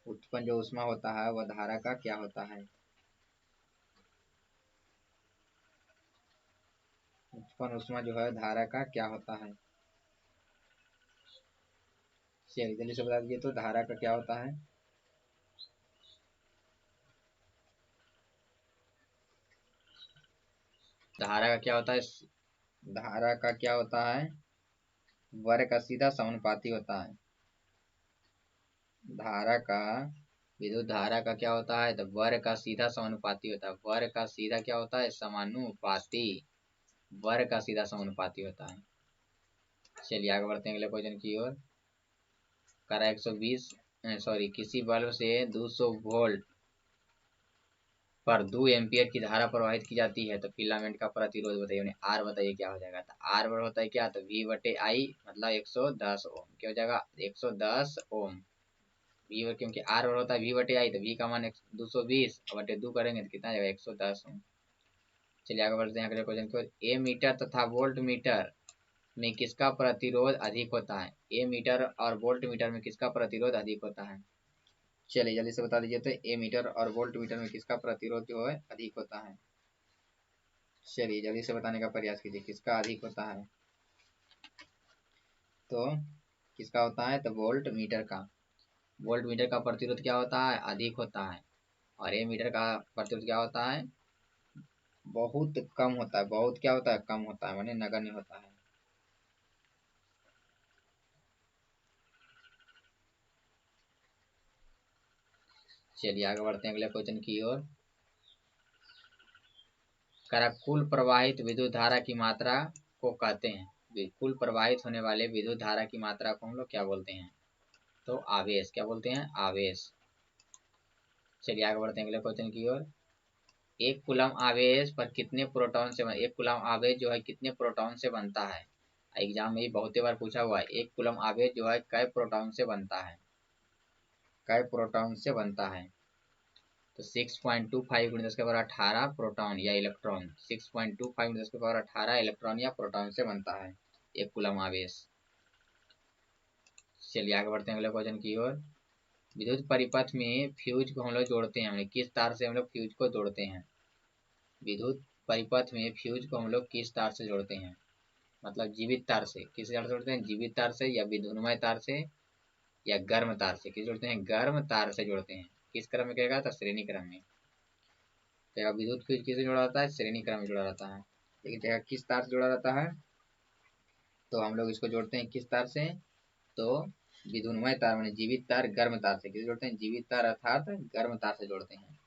उत्पन्न जो उष्मा होता है वह धारा का क्या होता है। उत्पन्न उष्मा जो है धारा का क्या होता है। चलिए जल्दी से बता दीजिए, तो धारा का क्या होता है। धारा का क्या होता है, धारा का क्या होता है, वर्ग का सीधा समानुपाती होता है। धारा का, विद्युत धारा का क्या होता है, तो वर्ग का सीधा समानुपाती होता है। वर्ग का सीधा क्या होता है, समानुपाती। वर्ग का सीधा समानुपाती होता है। चलिए आगे बढ़ते हैं अगले क्वेश्चन की ओर। 120 किसी बल्ब से 200 वोल्ट पर 2 एम्पियर की धारा प्रवाहित की जाती है तो फिलामेंट का प्रतिरोध बताइए। आर बताइए क्या हो जाएगा, तो आर बराबर होता है क्या, तो वी बटे आई, मतलब 110 ओम। क्या हो जाएगा 110 ओम। वी क्योंकि आर बराबर होता है वी बटे आई, तो वी का मान 220 बटे 2 करेंगे तो कितना जाएगा 110 ओम। चलिए आगे बढ़ते हैं अगले क्वेश्चन को। ए मीटर तथा वोल्ट मीटर में किसका प्रतिरोध अधिक होता है। ए मीटर और वोल्ट मीटर में किसका प्रतिरोध अधिक होता है। चलिए जल्दी से बता दीजिए, तो ए मीटर और वोल्ट मीटर में किसका प्रतिरोध जो है अधिक होता है। चलिए जल्दी से बताने का प्रयास कीजिए किसका अधिक होता है, तो किसका होता है, तो वोल्ट मीटर का। वोल्ट मीटर का प्रतिरोध क्या होता है, अधिक होता है। और ए मीटर का प्रतिरोध क्या होता है, बहुत कम होता है। बहुत क्या होता है, कम होता है, माने नगण्य होता है। चलिए आगे बढ़ते हैं अगले क्वेश्चन की ओर। कुल प्रवाहित विद्युत धारा की मात्रा को कहते हैं। कुल प्रवाहित होने वाले विद्युत धारा की मात्रा को हम लोग क्या बोलते हैं, तो आवेश। क्या बोलते हैं, आवेश। चलिए आगे बढ़ते हैं अगले क्वेश्चन की ओर। एक कूलम आवेश पर कितने प्रोटॉन से एक कूलम आवेश जो है कितने प्रोटॉन से बनता है। एग्जाम में बहुत बार पूछा हुआ है, एक कूलम आवेश जो है कै प्रोटॉन से बनता है, कै प्रोटॉन से बनता है। तो 6.25 × 10⁻18 प्रोटॉन या इलेक्ट्रॉन, 6.25 × 10⁻18 इलेक्ट्रॉन या प्रोटॉन से बनता है एक कूलम आवेश। चलिए आगे बढ़ते हैं अगले क्वेश्चन की ओर। विद्युत परिपथ में फ्यूज को हम लोग जोड़ते हैं, किस तार से हम लोग फ्यूज को जोड़ते हैं। विद्युत परिपथ में फ्यूज को हम लोग किस तार से जोड़ते हैं, मतलब जीवित तार से। किस तार से जोड़ते हैं, जीवित तार से या विद्युन्मय तार से या गर्म तार से। किस जोड़ते हैं, गर्म तार से जोड़ते हैं। किस क्रम में कहेगा, तो श्रेणी क्रम में। तो विद्युत फ्यूज किससे जोड़ा रहता है, श्रेणी क्रम में जोड़ा रहता है। लेकिन किस तार से जोड़ा रहता है, तो हम लोग इसको जोड़ते हैं किस तार से, तो विद्युन्मय तार माने जीवित तार गर्म तार से। किसे जोड़ते हैं, जीवित तार अर्थात गर्म तार से जोड़ते हैं।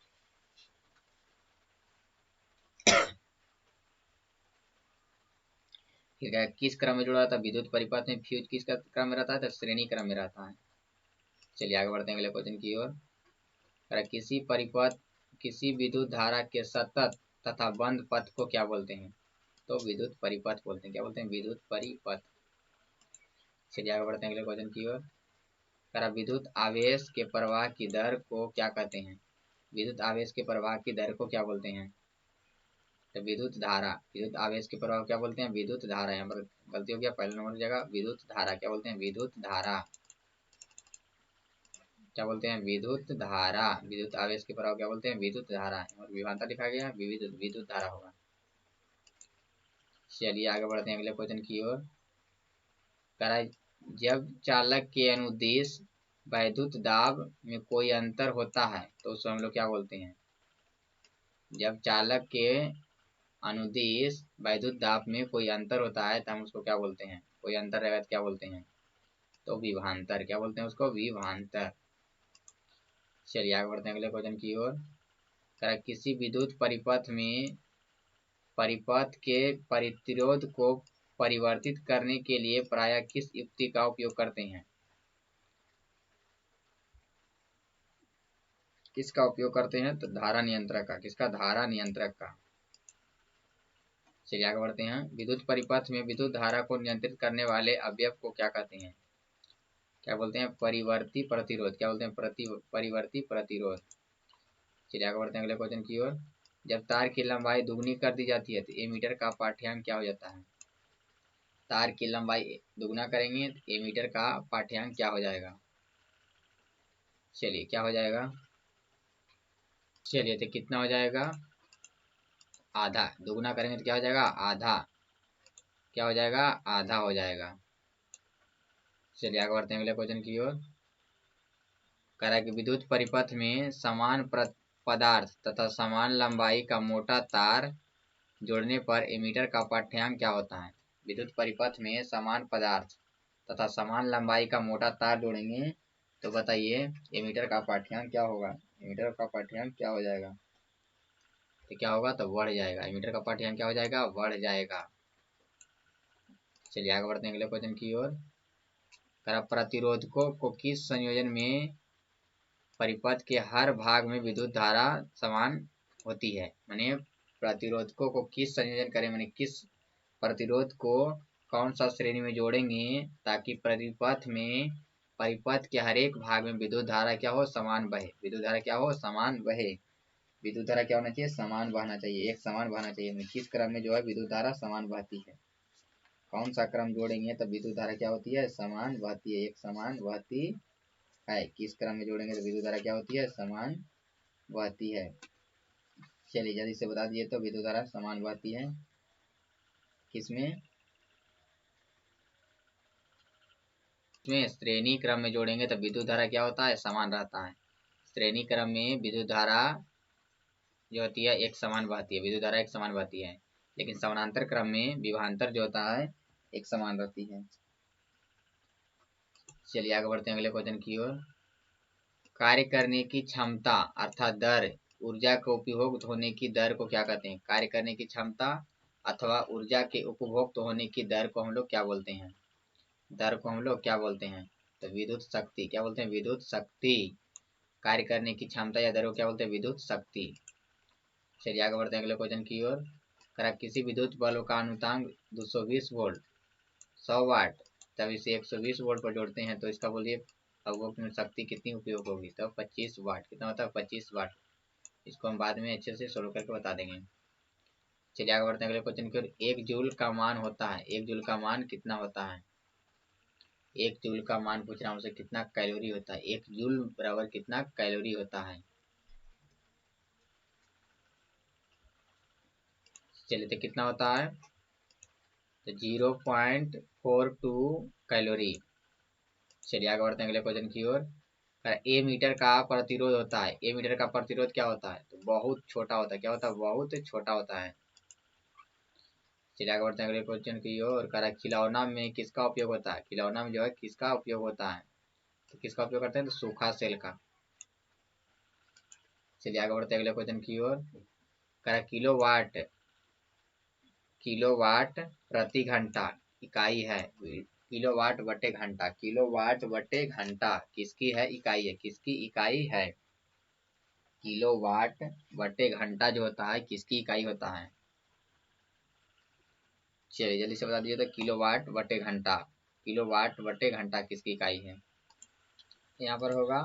ठीक है, किस क्रम में जुड़ा रहता है, विद्युत परिपथ में फ्यूज किस क्रम में रहता है, तो श्रेणी क्रम में रहता है। चलिए आगे बढ़ते हैं अगले क्वेश्चन की ओर। किसी परिपथ किसी विद्युत धारा के सतत तथा बंद पथ को क्या बोलते हैं, तो विद्युत परिपथ बोलते हैं। क्या बोलते हैं, विद्युत परिपथ। चलिए आगे बढ़ते हैं अगले क्वेश्चन की ओर। विद्युत आवेश के प्रवाह की दर को क्या कहते हैं, विद्युत आवेश के प्रवाह की दर को क्या बोलते हैं, तो विद्युत धारा। विद्युत आवेश के प्रवाह क्या बोलते हैं, विद्युत धारा। यहाँ पर गलती हो गया, पहले नंबर की जगह विद्युत धारा। क्या बोलते हैं, विद्युत धारा। क्या बोलते हैं, विद्युत धारा। विद्युत आवेश के प्रवाह क्या बोलते हैं, विद्युत धारा। और विभवांतर लिखा गया विद्युत धारा होगा। चलिए आगे बढ़ते हैं अगले क्वेश्चन की ओर। जब चालक के अनुदिश वैद्युत दाब में कोई अंतर होता है तो उसको हम लोग क्या बोलते हैं। जब चालक के अनुदिश वैद्युत दाब में कोई अंतर होता है तो हम उसको क्या बोलते हैं, कोई अंतर रहेगा तो क्या बोलते हैं, तो विभवांतर। क्या बोलते हैं उसको, विभवांतर। चलिए आगे बढ़ते हैं अगले क्वेश्चन की ओर। किसी विद्युत परिपथ में परिपथ के प्रतिरोध को परिवर्तित करने के लिए प्रायः किस युक्ति का उपयोग करते हैं, किसका उपयोग करते हैं, तो धारा नियंत्रक का। किसका, धारा नियंत्रक का। चलिए आगे बढ़ते हैं। विद्युत परिपथ में विद्युत धारा को नियंत्रित करने वाले अवयव को क्या कहते हैं, क्या बोलते हैं, परिवर्ती प्रतिरोध। क्या बोलते हैं, परिवर्ती प्रतिरोध। चलिए आगे बढ़ते हैं अगले क्वेश्चन की ओर। जब तार की लंबाई दुगनी कर दी जाती है तो एमीटर का पाठ्यांक क्या हो जाता है। तार की लंबाई दुगना करेंगे तो एमीटर का पाठ्यांक क्या हो जाएगा। चलिए क्या हो जाएगा, चलिए तो कितना हो जाएगा, आधा। दुगना करेंगे तो क्या हो जाएगा, आधा। क्या हो जाएगा, आधा हो जाएगा। चलिए आगे बढ़ते हैं अगले क्वेश्चन की ओर। कह कि विद्युत परिपथ में समान पदार्थ तथा समान लंबाई का मोटा तार जोड़ने पर एमीटर का पाठ्यांक क्या होता है। विद्युत परिपथ में समान पदार्थ तथा समान लंबाई का मोटा तार जोड़ेंगे तो बताइए एमीटर का पाठ्यांक क्या होगा। एमीटर का पाठ्यांक क्या हो जाएगा, तो क्या होगा, तो बढ़ जाएगा। एमीटर का पाठ्यांक क्या हो जाएगा, बढ़ जाएगा। चलिए आगे बढ़ते हैं अगले क्वेश्चन की ओर। प्रतिरोधकों को किस संयोजन में परिपथ के हर भाग में विद्युत धारा समान होती है, माने प्रतिरोधकों को किस संयोजन करें, माने किस प्रतिरोध को कौन सा श्रेणी में जोड़ेंगे ताकि परिपथ के हर एक भाग में विद्युत धारा क्या हो, समान बहे। विद्युत धारा क्या हो, समान बहे। विद्युत धारा क्या होना चाहिए, समान बहना चाहिए, एक समान बहना चाहिए। किस क्रम में जो है विद्युत धारा समान बहती है, कौन सा क्रम जोड़ेंगे तब विद्युत धारा क्या होती है, समान बहती है, एक समान बहती है। किस क्रम में जोड़ेंगे तो विद्युत धारा क्या होती है, समान बहती है। चलिए जल्दी से बता दिए तो विद्युत धारा समान बहती है किसमें, श्रेणी क्रम में जोड़ेंगे तो विद्युत धारा क्या होता है, समान रहता है। श्रेणी क्रम में विद्युत धारा जो होती है एक समान बहती है, विद्युत धारा एक समान बहती है। लेकिन समानांतर क्रम में विभवांतर जो होता है एक समान रहती है। चलिए आगे बढ़ते हैं अगले क्वेश्चन की ओर। कार्य करने की क्षमता अर्थात दर, ऊर्जा के उपभोग होने की दर को क्या कहते हैं। कार्य करने की क्षमता अथवा ऊर्जा के उपभोग होने की दर को हम लोग क्या बोलते हैं, दर को हम लोग क्या बोलते हैं, तो विद्युत शक्ति। क्या बोलते हैं, विद्युत शक्ति। कार्य करने की क्षमता या दर को क्या बोलते हैं, विद्युत शक्ति। चलिए आगे बढ़ते हैं अगले क्वेश्चन की ओर। करा किसी विद्युत बल्ब का अनुतांक 220 वोल्ट 100 वाट, तब इसे 120 वोल्ट पर जोड़ते हैं तो इसका बोलिए अवगुण शक्ति कितनी उपयोग होगी। तब 25 वाट। कितना होता है? 25 वाट। इसको हम बाद में अच्छे से सोल्व करके बता देंगे। चलिए आगे बढ़ते हैं अगले क्वेश्चन की ओर। एक जूल का मान होता है, एक जूल का मान कितना होता है? एक जूल का मान पूछ रहा हूँ, कितना कैलोरी होता है? एक जूल बराबर कितना कैलोरी होता है? चलिए तो कितना होता है? तो 0.42 कैलोरी। चलिए आगे बढ़ते हैं अगले क्वेश्चन की ओर। ए मीटर का प्रतिरोध होता है, ए मीटर का प्रतिरोध क्या होता है? तो बहुत छोटा होता है। क्या होता है? बहुत छोटा होता है। चलिए आगे बढ़ते हैं अगले क्वेश्चन की ओर। खिलौना में किसका उपयोग होता है? खिलौना में जो है किसका उपयोग होता है? तो किसका उपयोग करते हैं? तो सूखा सेल का। चलिए आगे बढ़ते हैं अगले क्वेश्चन की ओर। किलोवाट, किलोवाट प्रति घंटा इकाई है। किलोवाट बटे घंटा, किलोवाट बटे घंटा किसकी है? इकाई है। किसकी इकाई है? किलोवाट बटे घंटा जो होता है किसकी इकाई होता है? चलिए जल्दी से बता दीजिए। तो किलोवाट बटे घंटा, किलोवाट बटे घंटा किसकी इकाई है? यहाँ पर होगा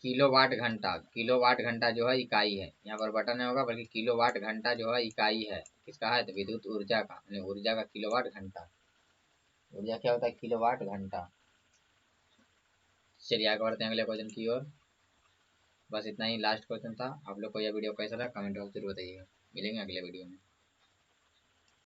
किलोवाट घंटा, किलोवाट घंटा जो है इकाई है। यहाँ पर बटन नहीं होगा बल्कि किलोवाट घंटा जो है इकाई है। किसका है? तो विद्युत ऊर्जा का, यानी ऊर्जा का किलोवाट घंटा। ऊर्जा क्या होता है? किलोवाट घंटा। चलिए आगे बढ़ते हैं अगले क्वेश्चन की ओर। बस इतना ही लास्ट क्वेश्चन था। आप लोग को यह वीडियो कैसा लगा कमेंट बॉक्स जरूर बताइएगा। मिलेंगे अगले वीडियो में।